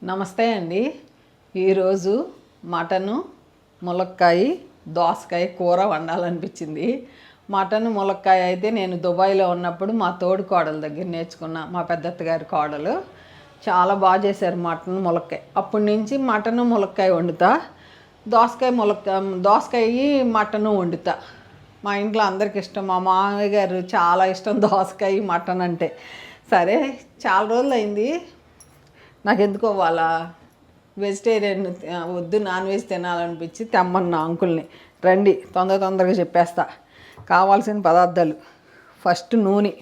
నమస్తే అండి. ఈరోజు మటను ములక్కాయ దోసకాయ కూర వండాలనిపించింది. మటన్ ములక్కాయ అయితే నేను దుబాయ్లో ఉన్నప్పుడు మా తోడు కోడల దగ్గర నేర్చుకున్నా. మా పెద్దత్తగారి కోడలు చాలా బాగా చేశారు మటన్ ములక్కాయ. అప్పటి నుంచి మటను ములక్కాయ వండుతా, దోసకాయ మటను వండుతా. మా ఇంట్లో అందరికి ఇష్టం. మా మామయ్య గారు చాలా ఇష్టం దోసకాయ మటన్ అంటే. సరే చాలా రోజులు అయింది, నాకు ఎందుకో వాళ్ళ వెజిటేరియన్ వద్దు నాన్ వెజ్ తినాలనిపించి తెమ్మన్నా అంకుల్ని. రండి తొందరగా చెప్పేస్తా. కావాల్సిన పదార్థాలు: ఫస్ట్ నూనె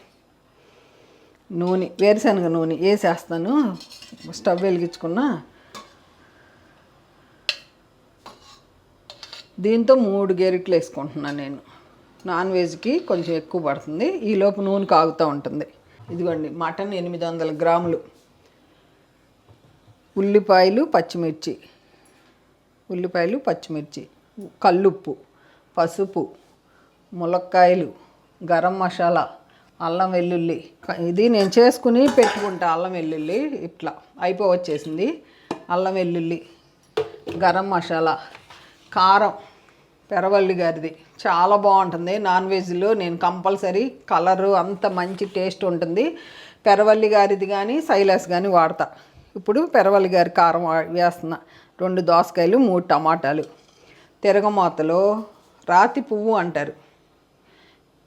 వేరుశనగ నూనె వేసేస్తాను. స్టవ్ వెలిగించుకున్న దీంతో 3 గెరిట్లు వేసుకుంటున్నాను నేను. నాన్ వెజ్కి కొంచెం ఎక్కువ పడుతుంది. ఈలోపు నూనె కాగుతూ ఉంటుంది. ఇదిగోండి మటన్ 800 గ్రాములు, ఉల్లిపాయలు పచ్చిమిర్చి, కల్లుప్పు, పసుపు, ములక్కాయలు, గరం మసాలా, అల్లం వెల్లుల్లి. ఇది నేను చేసుకుని పెట్టుకుంటా. అల్లం వెల్లుల్లి ఇట్లా అయిపోవచ్చేసింది. అల్లం వెల్లుల్లి, గరం మసాలా, కారం పెరవల్లి గారిది చాలా బాగుంటుంది. నాన్ వెజ్లో నేను కంపల్సరీ కలరు అంత మంచి టేస్ట్ ఉంటుంది. పెరవల్లి గారిది కానీ సైలాస్ కానీ వాడతా. ఇప్పుడు పెరవల్లి గారి కారం వేస్తున్నా. 2 దోసకాయలు, 3 టమాటాలు. తిరగమాతలో రాతి పువ్వు అంటారు.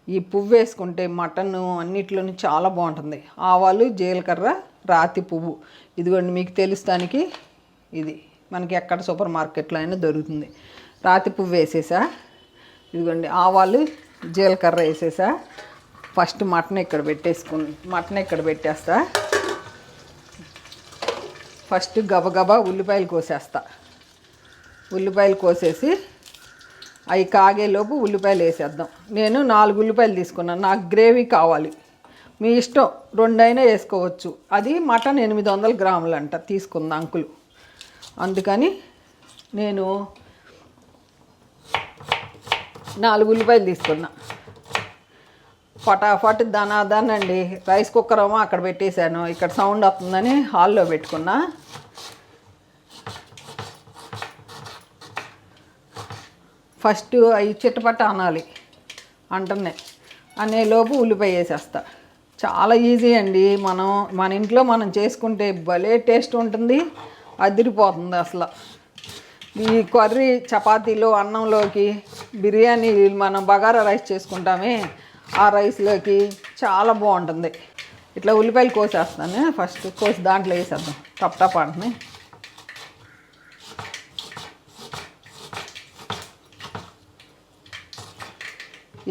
ఈ పువ్వు వేసుకుంటే మటన్ అన్నిట్లోని చాలా బాగుంటుంది. ఆవాలు, జీలకర్ర, రాతి పువ్వు. ఇదిగోండి మీకు తెలుస్తానికి ఇది మనకి ఎక్కడ సూపర్ మార్కెట్లో అయినా దొరుకుతుంది. రాతి పువ్వు వేసేసా. ఇదిగోండి ఆవాలు, జీలకర్ర వేసేసా. ఫస్ట్ మటన్ ఇక్కడ పెట్టేస్తా. ఫస్ట్ గబగబా ఉల్లిపాయలు కోసేసి అవి కాగేలోపు ఉల్లిపాయలు వేసేద్దాం. నేను 4 ఉల్లిపాయలు తీసుకున్నాను. నాకు గ్రేవీ కావాలి. మీ ఇష్టం, 2 అయినా వేసుకోవచ్చు. అది మటన్ 800 గ్రాములు అంట తీసుకుంది అంకులు. అందుకని నేను 4 ఉల్లిపాయలు తీసుకున్నా. ఫటాఫట్ దనాదనండి. రైస్ కుక్కర్ ఏమో అక్కడ పెట్టేశాను. ఇక్కడ సౌండ్ వస్తుందని హాల్లో పెట్టుకున్నా. ఫస్ట్ అవి చిట్టపట్ట అనాలి. అనేలోపు ఉల్లిపాయ వేసేస్తా. చాలా ఈజీ అండి. మన ఇంట్లో మనం చేసుకుంటే భలే టేస్ట్ ఉంటుంది, అదిరిపోతుంది అసలు. ఈ కర్రీ చపాతీలో, అన్నంలోకి, బిర్యానీ మనం బగారా రైస్ చేసుకుంటామే ఆ రైస్లోకి చాలా బాగుంటుంది. ఇట్లా ఉల్లిపాయలు కోసేస్తాను. ఫస్ట్ కోసి దాంట్లో వేసేద్దాం. టప్ అంటున్నాయి.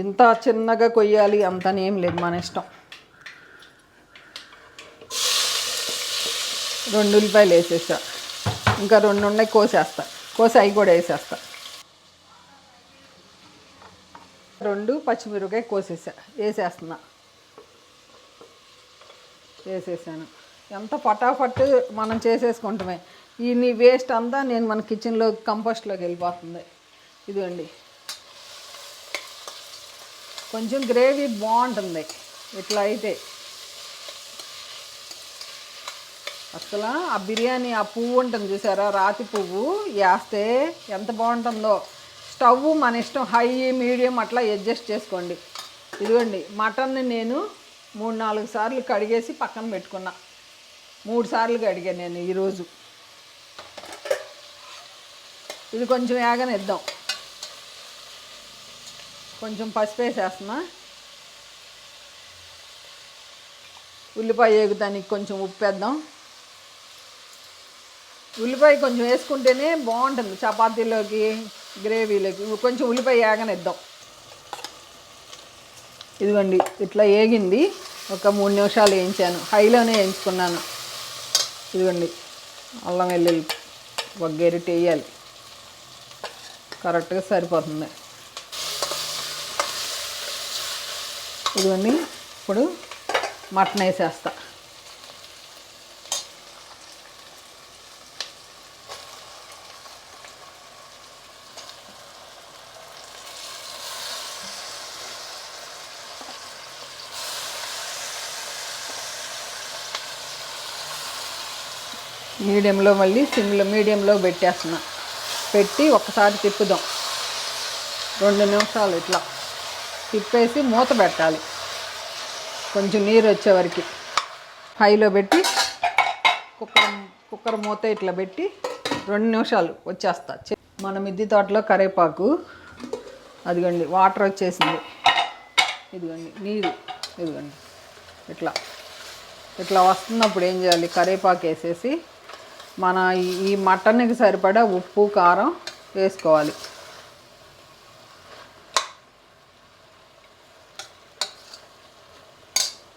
ఇంత చిన్నగా కొయ్యాలి అంతనేం లేదు, మన ఇష్టం. 2 ఉల్లిపాయలు వేసేసా. ఇంకా 2 ఉన్నాయి, కోసి అవి కూడా వేసేస్తా. 2 పచ్చిమిరపకాయ వేసేసాను. ఎంత ఫటాఫట్ మనం చేసేసుకుంటామే. ఈ వేస్ట్ అంతా మన కిచెన్లో కంపోస్ట్లోకి వెళ్ళిపోతుంది. ఇదిగోండి కొంచెం గ్రేవీ బాగుంటుంది ఇట్లా అయితే. అసలు ఆ బిర్యానీ ఆ పువ్వు ఉంటుంది చూసారా, రాతి పువ్వు వేస్తే ఎంత బాగుంటుందో. స్టవ్ మన ఇష్టం, హై మీడియం అట్లా అడ్జస్ట్ చేసుకోండి. ఇదిగోండి మటన్ని నేను 3-4 సార్లు కడిగేసి పక్కన పెట్టుకున్నా. 3 సార్లు కడిగాను నేను ఈరోజు. ఇది కొంచెం వేగనిద్దాం. కొంచెం పసుపు వేసేస్తున్నా. ఉల్లిపాయ వేగుతానికి కొంచెం ఉప్పు వేద్దాం. ఉల్లిపాయ కొంచెం వేసుకుంటేనే బాగుంటుంది చపాతీలోకి, గ్రేవీలోకి. కొంచెం ఉల్లిపాయ వేగనిద్దాం. ఇదిగోండి ఇట్లా వేగింది. ఒక 3 నిమిషాలు వేయించాను. హైలోనే వేయించుకున్నాను. ఇదిగోండి అల్లం వెల్లుల్లి ఒక గెరిట వేయాలి, కరెక్ట్గా సరిపోతుంది. ఇదిగోండి ఇప్పుడు మటన్ వేసేస్తా. మీడియంలో మళ్ళీ సిమ్లో మీడియంలో పెట్టేస్తున్నా. పెట్టి ఒక్కసారి తిప్పుదాం. 2 నిమిషాలు ఇట్లా తిప్పేసి మూత పెట్టాలి. కొంచెం నీరు వచ్చేవరకు హైలో పెట్టి కుక్కర్ మూత ఇట్లా పెట్టి 2 నిమిషాలు వచ్చేస్తా. మన మిద్దె తోటలో కరివేపాకు అదిగోండి వాటర్ వచ్చేసింది. ఇదిగోండి నీరు, ఇదిగోండి ఇట్లా ఇట్లా వస్తున్నప్పుడు ఏం చేయాలి, కరివేపాకు వేసేసి మన ఈ మటన్కి సరిపడా ఉప్పు కారం వేసుకోవాలి.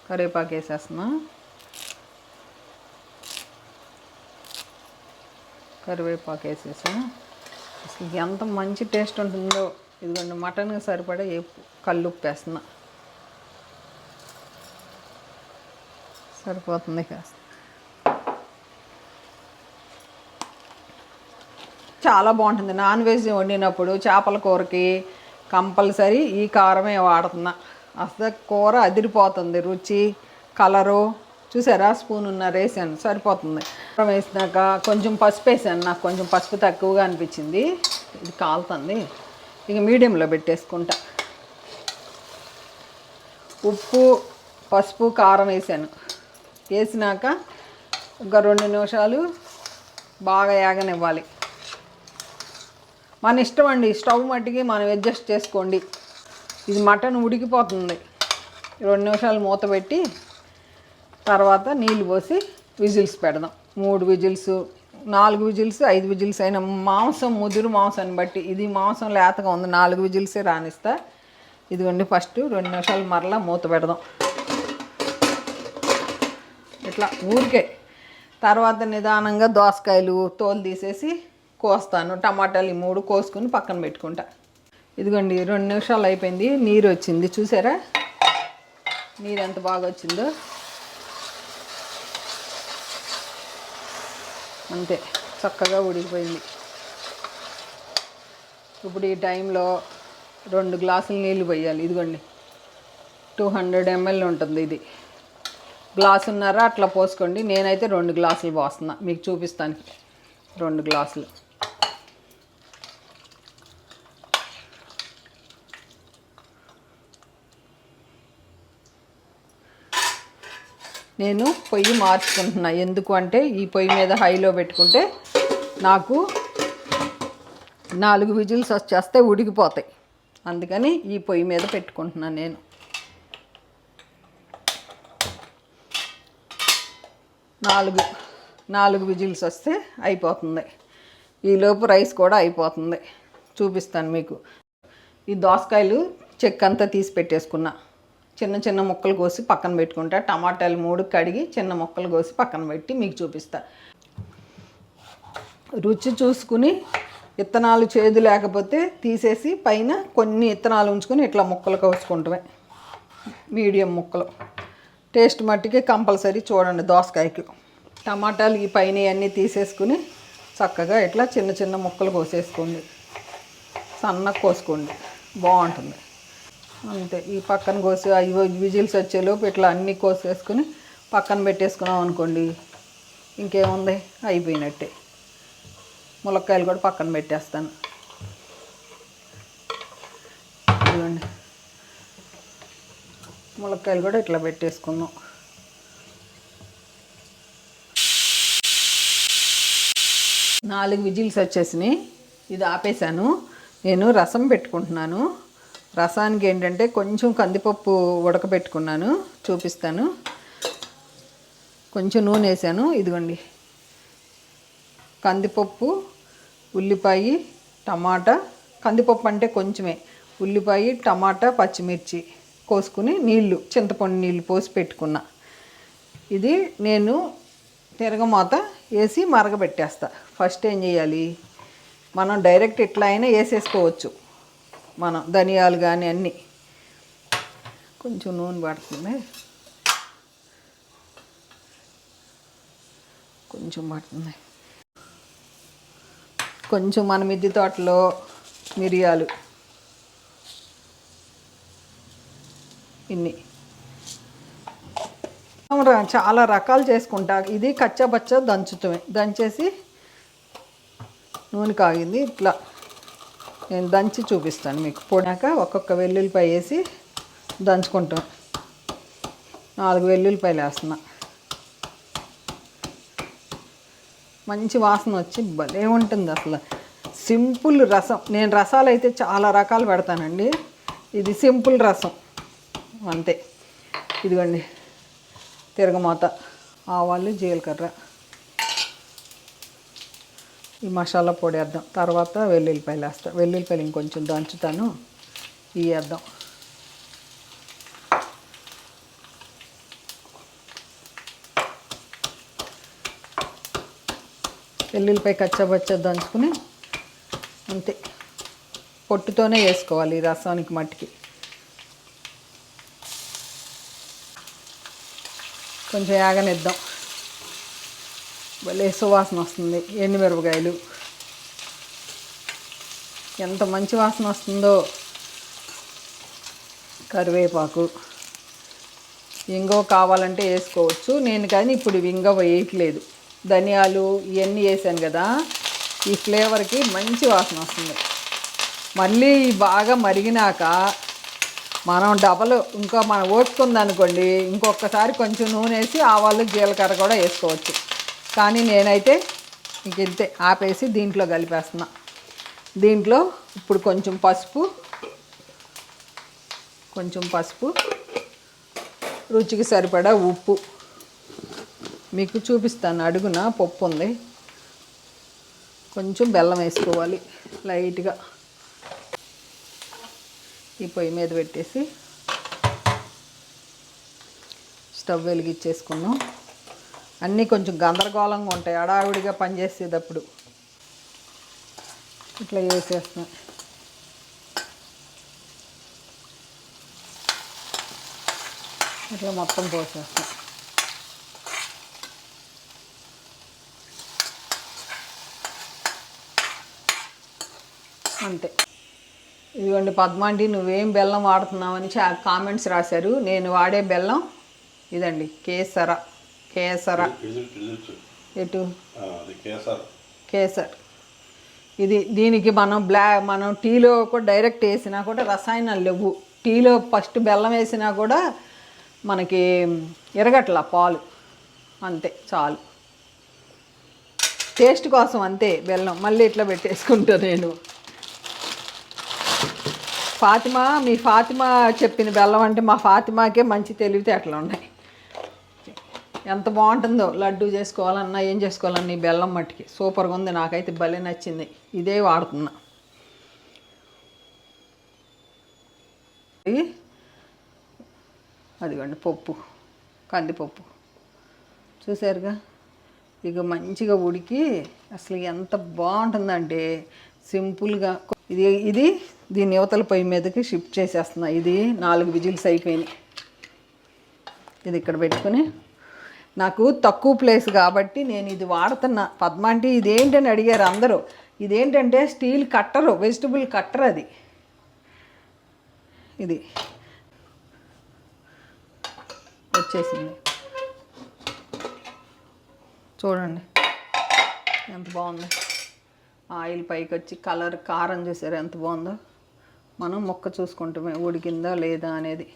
కరివేపాకు వేసేస్తున్నా. కరివేపాకు వేసేసాను. అసలు ఎంత మంచి టేస్ట్ ఉంటుందో. ఇదిగోండి మటన్కి సరిపడా కల్లుప్పు వేస్తున్నా. సరిపోతుంది కాస్త. చాలా బాగుంటుంది. నాన్ వెజ్ వండినప్పుడు చేపల కూరకి కంపల్సరీ ఈ కారమే వాడుతున్నా. అసలు కూర అదిరిపోతుంది. రుచి, కలరు చూసారా, స్పూనున్నర వేసాను సరిపోతుంది. వేసినాక కొంచెం పసుపు వేసాను. నాకు కొంచెం పసుపు తక్కువగా అనిపించింది. ఇది కాలుతుంది. ఇక మీడియంలో పెట్టేసుకుంటా. ఉప్పు, పసుపు, కారం వేసాను. వేసినాక ఒక 2 నిమిషాలు బాగా ఏగనివ్వాలి. మన ఇష్టం అండి, స్టవ్ మట్టికి మనం అడ్జస్ట్ చేసుకోండి. ఇది మటన్ ఉడికిపోతుంది. 2 నిమిషాలు మూత పెట్టి తర్వాత నీళ్ళు పోసి విజిల్స్ పెడదాం. 3 విజిల్స్, 4 విజిల్స్, 5 విజిల్స్ అయినా మాంసం ముదురు మాంసాన్ని బట్టి. ఇది మాంసం లేతగా ఉంది, 4 విజిల్సే రానిస్తా. ఇదిగోండి ఫస్ట్ 2 నిమిషాలు మరలా మూత పెడదాం ఇట్లా ఊరికే. తర్వాత నిదానంగా దోసకాయలు తోలు తీసేసి కోస్తాను. టమాటాలు 3 కోసుకుని పక్కన పెట్టుకుంటా. ఇదిగోండి 2 నిమిషాలు అయిపోయింది. నీరు వచ్చింది చూసారా, నీరు ఎంత బాగా వచ్చిందో. అంతే, చక్కగా ఉడికిపోయింది. ఇప్పుడు ఈ టైంలో 2 గ్లాసులు నీళ్ళు పోయాలి. ఇదిగోండి 200 ml ఉంటుంది. ఇది గ్లాసున్నర అట్లా పోసుకోండి. నేనైతే 2 గ్లాసులు పోస్తున్నా, మీకు చూపిస్తాను. 2 గ్లాసులు. నేను పొయ్యి మార్చుకుంటున్నా. ఎందుకు అంటే ఈ పొయ్యి మీద హైలో పెట్టుకుంటే నాకు 4 విజిల్స్ వచ్చేస్తే ఉడికిపోతాయి. అందుకని ఈ పొయ్యి మీద పెట్టుకుంటున్నాను నేను. నాలుగు విజిల్స్ వస్తే అయిపోతుంది. ఈలోపు రైస్ కూడా అయిపోతుంది. చూపిస్తాను మీకు. ఈ దోసకాయలు చెక్కంతా తీసి పెట్టేసుకున్నా. చిన్న చిన్న ముక్కలు కోసి పక్కన పెట్టుకుంటా. టమాటాలు 3 కడిగి చిన్న ముక్కలు కోసి పక్కన పెట్టి మీకు చూపిస్తా. రుచి చూసుకుని విత్తనాలు చేదు లేకపోతే తీసేసి పైన కొన్ని విత్తనాలు ఉంచుకొని ఇట్లా ముక్కలు కోసుకుంటామే, మీడియం ముక్కలు. టేస్ట్ మట్టికి కంపల్సరీ చూడండి దోసకాయకి. టమాటాలు ఈ పైన అన్నీ తీసేసుకుని చక్కగా ఇట్లా చిన్న చిన్న ముక్కలు కోసేసుకోండి. సన్నగా కోసుకోండి, బాగుంటుంది. అంతే. ఈ పక్కన కోసి 5 విజిల్స్ వచ్చేలోపు ఇట్లా అన్నీ కోసేసుకుని పక్కన పెట్టేసుకున్నాం అనుకోండి, ఇంకేముంది, అయిపోయినట్టే. ములక్కాయలు కూడా పక్కన పెట్టేస్తాను. ఇదిగోండి ములక్కాయలు కూడా ఇట్లా పెట్టేసుకుందాం. నాలుగు విజిల్స్ వచ్చేసినాయి. ఇది ఆపేసాను. నేను రసం పెట్టుకుంటున్నాను. రసానికి ఏంటంటే కొంచెం కందిపప్పు ఉడకబెట్టుకున్నాను, చూపిస్తాను. కొంచెం నూనె వేసాను. ఇదిగోండి కందిపప్పు, ఉల్లిపాయ, టమాటా. కందిపప్పు అంటే కొంచెమే. ఉల్లిపాయ, టమాటా, పచ్చిమిర్చి కోసుకుని నీళ్ళు, చింతపండు నీళ్ళు పోసి పెట్టుకున్నా. ఇది నేను తిరగమాత వేసి మరగబెట్టేస్తా. ఫస్ట్ ఏం చేయాలి, మనం డైరెక్ట్ ఇట్లా అయినా వేసేసుకోవచ్చు. మనం ధనియాలు కానీ అన్నీ. కొంచెం నూనె పడుతుంది, కొంచెం పడుతుంది. కొంచెం మన మిద్దె తోటలో మిరియాలు ఇన్ని చాలా రకాలు చేసుకుంటా. ఇది కచ్చాబచ్చా దంచేసి నూనె కాగింది, ఇట్లా నేను దంచి చూపిస్తాను మీకు. పొడాక ఒక్కొక్క వెల్లుల్లిపాయ వేసి దంచుకుంటాం. 4 వెల్లుల్లిపాయలు వేస్తున్నా. మంచి వాసన వచ్చి భలే ఉంటుంది అసలు. సింపుల్ రసం. నేను రసాలు అయితే చాలా రకాలు పెడతానండి, ఇది సింపుల్ రసం అంతే. ఇదిగోండి తిరగమాత, ఆవాలు, జీలకర్ర, ఈ మసాలా పొడి వేద్దాం. తర్వాత వెల్లుల్లిపాయలు వేస్తాను. వెల్లుల్లిపాయలు ఇంకొంచెం దంచుతాను, ఇవి వేద్దాం. వెల్లుల్లిపాయ కచ్చాబచ్చా దంచుకుని అంతే, పొట్టుతోనే వేసుకోవాలి ఈ రసానికి మట్టికి. కొంచెం యాగనిద్దాం, భలే సువాసన వస్తుంది. ఎండుమిరపకాయలు, ఎంత మంచి వాసన వస్తుందో. కరివేపాకు, ఇంగువ కావాలంటే వేసుకోవచ్చు, నేను కానీ ఇప్పుడు ఇంగువ వేయట్లేదు. ధనియాలు ఇవన్నీ వేసాను కదా, ఈ ఫ్లేవర్కి మంచి వాసన వస్తుంది. మళ్ళీ బాగా మరిగినాక మనం ఇంకా మనం ఓడ్చుకుందనుకోండి, ఇంకొకసారి కొంచెం నూనె వేసి ఆవాలు జీలకర్ర కూడా వేసుకోవచ్చు. కానీ నేనైతే ఇంక ఇంతే ఆపేసి దీంట్లో కలిపేస్తున్నా. దీంట్లో ఇప్పుడు కొంచెం పసుపు, రుచికి సరిపడా ఉప్పు. మీకు చూపిస్తాను, అడుగున పప్పు ఉంది. కొంచెం బెల్లం వేసుకోవాలి లైట్గా. ఈ పొయ్యి మీద పెట్టేసి స్టవ్ వెలిగించేసుకున్నాం. అన్నీ కొంచెం గందరగోళంగా ఉంటాయి హడావిడిగా పనిచేసేటప్పుడు. ఇట్లా వేసేస్తాం. ఇట్లా మొత్తం పోసేస్తాం. అంతే. ఇదిగోండి పద్మాంటి, నువ్వేం బెల్లం వాడుతున్నావని కామెంట్స్ రాశారు. నేను వాడే బెల్లం ఇదండి, కేసర. ఎటు కేసర్. దీనికి మనం టీలో కూడా డైరెక్ట్ వేసినా కూడా రసాయనాలు లేవు. టీలో ఫస్ట్ బెల్లం వేసినా కూడా మనకి ఎరగట్ల పాలు, అంతే చాలు. టేస్ట్ కోసం అంతే బెల్లం. మళ్ళీ ఇట్లా పెట్టేసుకుంటా నేను. మీ ఫాతిమా చెప్పిన బెల్లం అంటే మా ఫాతిమాకే మంచి తెలివితేటలు ఉన్నాయి. ఎంత బాగుంటుందో లడ్డు చేసుకోవాలన్నా ఏం చేసుకోవాలన్నా ఈ బెల్లం మట్టికి సూపర్గా ఉంది. నాకైతే భలే నచ్చింది, ఇదే వాడుతున్నా. అదిగోండి పప్పు, కందిపప్పు చూసారుగా. ఇక మంచిగా ఉడికి అసలు ఎంత బాగుంటుందంటే సింపుల్గా. ఇది దీని యువతల పొయ్యి మీదకి షిఫ్ట్ చేసేస్తున్నా. ఇది 4 విజిల్స్ అయిపోయినాయి. ఇది ఇక్కడ పెట్టుకుని, నాకు తక్కువ ప్లేస్ కాబట్టి నేను ఇది వాడుతున్నా. పద్మాంటి ఇదేంటని అడిగారు అందరూ. ఇదేంటంటే స్టీల్ కట్టరు, వెజిటబుల్ కట్టర్ అది. ఇది వచ్చేసింది చూడండి ఎంత బాగుంది. ఆయిల్ పైకి వచ్చి కలర్, కారం చూసారు ఎంత బాగుందో. మనం మొక్క చూసుకుంటామే ఉడికిందా లేదా అనేది.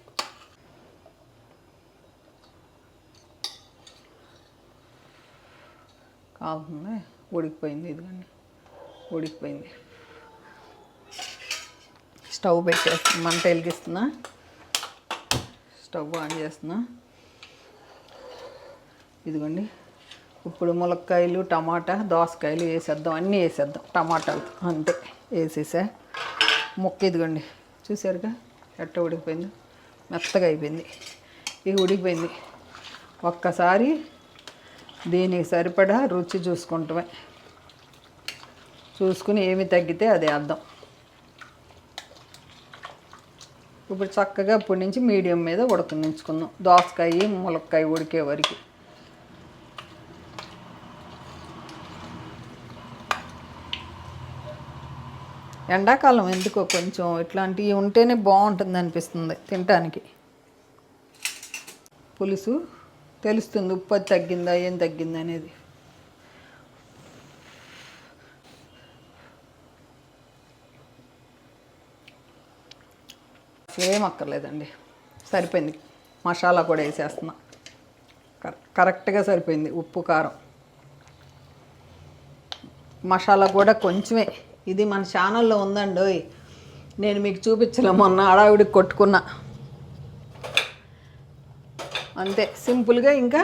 కావుతుంది, ఉడికిపోయింది. ఇదిగోండి ఉడికిపోయింది. స్టవ్ పెట్టేస్తున్నా, మంట వెలిగిస్తున్నా, స్టవ్ ఆన్ చేస్తున్నా. ఇదిగోండి ఇప్పుడు ములక్కాయలు, టమాటా, దోసకాయలు వేసేద్దాం. అన్నీ వేసేద్దాం, టమాటాలు అంతే వేసేసా. ముక్క ఇదిగోండి చూసారుగా ఎట్ట ఉడికిపోయింది, మెత్తగా అయిపోయింది. ఇది ఉడికిపోయింది. ఒక్కసారి దీనికి సరిపడా రుచి చూసుకుంటామే, చూసుకుని ఏమి తగ్గితే అది వేద్దాం. ఇప్పుడు చక్కగా ఇప్పటి నుంచి మీడియం మీద ఉడకనించుకుందాం. దోసకాయ, ములక్కాయ ఉడికే వరకు. ఎండాకాలం ఎందుకో కొంచెం ఇట్లాంటివి ఉంటేనే బాగుంటుంది అనిపిస్తుంది తినటానికి. పులుసు తెలుస్తుంది ఉప్పు తగ్గిందా ఏం తగ్గిందా అనేది. ఏం అక్కర్లేదండి, సరిపోయింది. మసాలా కూడా వేసేస్తున్నా, కరెక్ట్గా సరిపోయింది. ఉప్పు కారం మసాలా కూడా కొంచెమే. ఇది మన ఛానల్లో ఉందండి, నేను మీకు చూపించలే, మొన్న హడావిడికి కొట్టుకున్నా అంతే సింపుల్గా. ఇంకా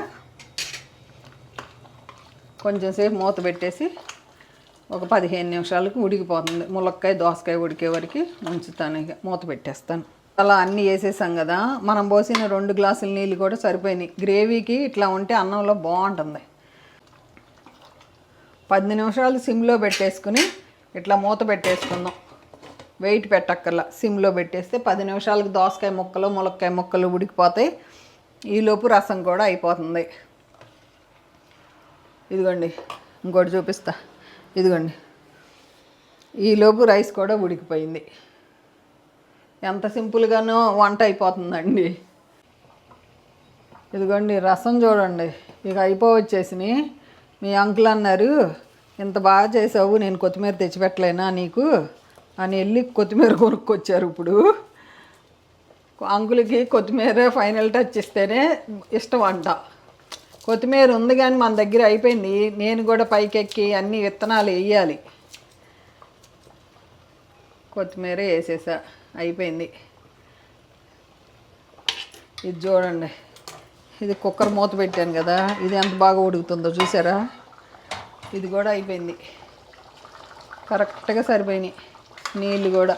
కొంచెం సేపు మూత పెట్టేసి ఒక 15 నిమిషాలకు ఉడికిపోతుంది. ములక్కాయ దోసకాయ ఉడికే వరకు ఉంచుతాను, ఇక మూత పెట్టేస్తాను. అలా అన్నీ వేసేసాం కదా, మనం పోసిన 2 గ్లాసుల నీళ్ళు కూడా సరిపోయినాయి. గ్రేవీకి ఇట్లా ఉంటే అన్నంలో బాగుంటుంది. 10 నిమిషాలు సిమ్లో పెట్టేసుకుని ఇట్లా మూత పెట్టేసుకుందాం. వెయిట్ పెట్టక్కర్లా, సిమ్లో పెట్టేస్తే 10 నిమిషాలకు దోసకాయ ముక్కలు ములక్కాయ ముక్కలు ఉడికిపోతాయి. ఈలోపు రసం కూడా అయిపోతుంది. ఇదిగోండి ఇంకోటి చూపిస్తా, ఇదిగోండి ఈలోపు రైస్ కూడా ఉడికిపోయింది. ఎంత సింపుల్గానో వంట అయిపోతుందండి. ఇదిగోండి రసం చూడండి, ఇక అయిపోవచ్చేసినాయి. మీ అంకుల్ అన్నారు, ఇంత బాగా చేసావు, నేను కొత్తిమీర తెచ్చిపెట్టలేనా నీకు అని వెళ్ళి కొత్తిమీర కొనుక్కొచ్చారు. ఇప్పుడు అంకులకి కొత్తిమీర ఫైనల్ టచ్ ఇస్తేనే ఇష్టం అంట. కొత్తిమీర ఉంది కానీ మన దగ్గర అయిపోయింది. నేను కూడా పైకెక్కి అన్ని విత్తనాలు వేయాలి. కొత్తిమీర వేసేసా, అయిపోయింది. ఇది చూడండి, ఇది కుక్కర్ మూత పెట్టాను కదా, ఇది ఎంత బాగా ఉడుకుతుందో చూసారా. ఇది కూడా అయిపోయింది, కరెక్ట్గా సరిపోయినాయి నీళ్ళు కూడా.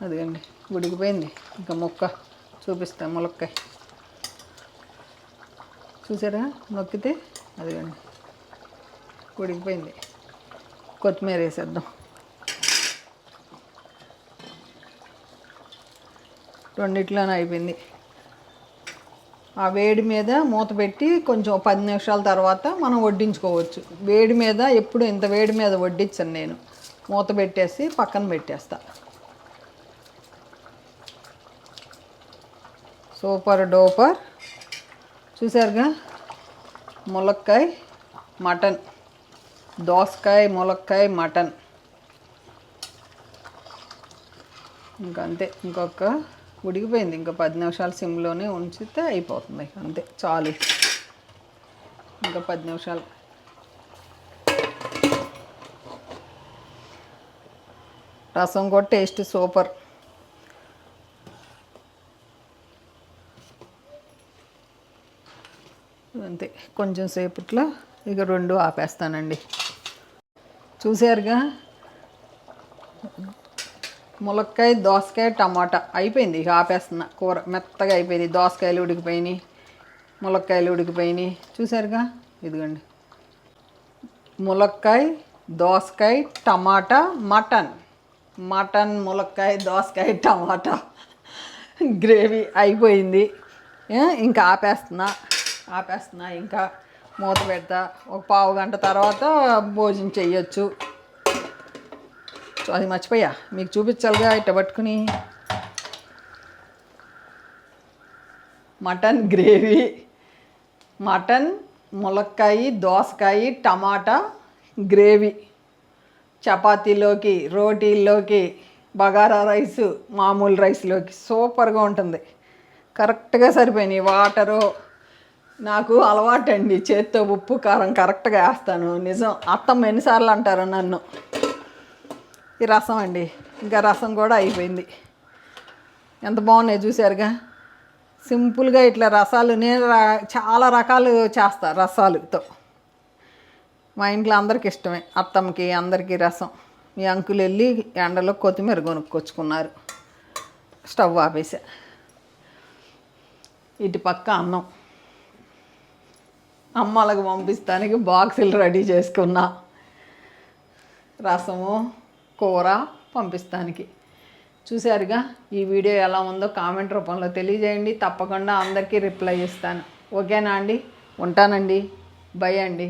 అదిగండి ఉడికిపోయింది. ఇంకా ముక్క చూపిస్తాను, ములక్కాయ చూసారా నొక్కితే, అదిగండి ఉడికిపోయింది. కొత్తిమీర వేసేద్దాం. రెండిట్లోనే అయిపోయింది. ఆ వేడి మీద మూత పెట్టి కొంచెం 10 నిమిషాల తర్వాత మనం వడ్డించుకోవచ్చు. వేడి మీద ఎప్పుడు ఇంత వేడి మీద వడ్డించను నేను, మూత పెట్టేసి పక్కన పెట్టేస్తా. Super duper. చూసారుగా, ములక్కాయ మటన్, దోసకాయ ములక్కాయ మటన్. ఇంకంతే, ఇంకొక ఉడికిపోయింది. ఇంకా 10 నిమిషాలు సిమ్లోనే ఉంచితే అయిపోతుంది. అంతే చాలు, ఇంకా 10 నిమిషాలు. రసం కూడా టేస్ట్ సూపర్. అంతే, కొంచెం సేపట్లో ఇక 2 ఆపేస్తానండి. చూసారుగా, ములక్కాయ దోసకాయ టమాటా అయిపోయింది. ఇక ఆపేస్తున్నా. కూర మెత్తగా అయిపోయింది. దోసకాయలు ఉడికిపోయినాయి, ములక్కాయలు ఉడికిపోయినాయి. చూసారుగా, ఇదిగోండి ములక్కాయ దోసకాయ టమాటా మటన్. మటన్ ములక్కాయ దోసకాయ టమాటా గ్రేవీ అయిపోయింది. ఇంకా ఆపేస్తున్నా. ఇంకా మూత పెడతా. ఒక పావు గంట తర్వాత భోజనం చెయ్యొచ్చు. అది మర్చిపోయా మీకు చూపించాలిగా, ఇట్ట పట్టుకుని. మటన్ గ్రేవీ, మటన్ ములక్కాయ దోసకాయ టమాటా గ్రేవీ, చపాతీలోకి రోటీల్లోకి బగారా రైసు మామూలు రైస్లోకి సూపర్గా ఉంటుంది. కరెక్ట్గా సరిపోయినాయి. వాటరు నాకు అలవాటండి, చేత్తో ఉప్పు కారం కరెక్ట్గా వేస్తాను. నిజం, అత్తమ్మ ఎన్నిసార్లు అంటారు నన్ను. ఈ రసం అండి, ఇంకా రసం కూడా అయిపోయింది. ఎంత బాగున్నాయి చూసారుగా. సింపుల్గా ఇట్లా రసాలు నేను చాలా రకాలు చేస్తా రసాలతో. మా ఇంట్లో అందరికి ఇష్టమే, అత్తమ్మకి అందరికీ రసం. మీ అంకులు వెళ్ళి ఎండలో కొత్తిమీర కొనుక్కొచ్చుకున్నారు. స్టవ్ ఆపేసా. ఇటు పక్క అన్నం అమ్మలకు పంపిస్తానికి బాక్సులు రెడీ చేసుకున్నా. రసము కూర పంపిస్తానికి. చూసారుగా, ఈ వీడియో ఎలా ఉందో కామెంట్ రూపంలో తెలియజేయండి. తప్పకుండా అందరికీ రిప్లై ఇస్తాను. ఓకేనా అండి? ఉంటానండి. బై అండి.